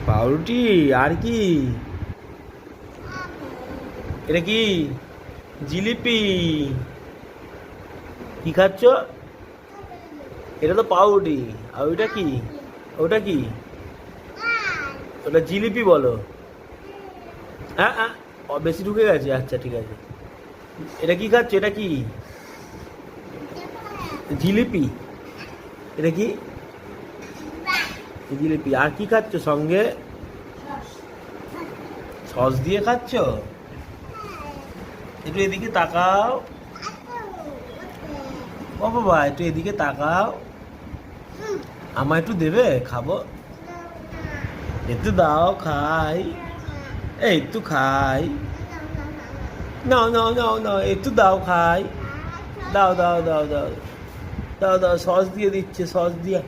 পাউরুটি আর কি? এটা কি? জিলিপি। কি খাচ্ছ? এটা তো পাউরুটি। আর ওইটা কি? ওটা কি? ওটা জিলিপি বলো। হ্যাঁ হ্যাঁ, বেশি ঢুকে গেছে। আচ্ছা ঠিক আছে। এটা কি খাচ্ছ? এটা কি? জিলিপি। এটা কি? জিলিপি। আর কি খাচ্ছ সঙ্গে? সস দিয়ে খাচ্ছ? একটু এদিকে তাকাও। ও বাবা, একটু এদিকে তাকাও। আমায় একটু দেবে? খাবো। একটু দাও খাই। এই একটু খাই। নাও নাও নাও নাও, একটু দাও খাই। দাও দাও দাও দাও। দাও দাও, সস দিয়ে দিচ্ছে, সস দিয়ে।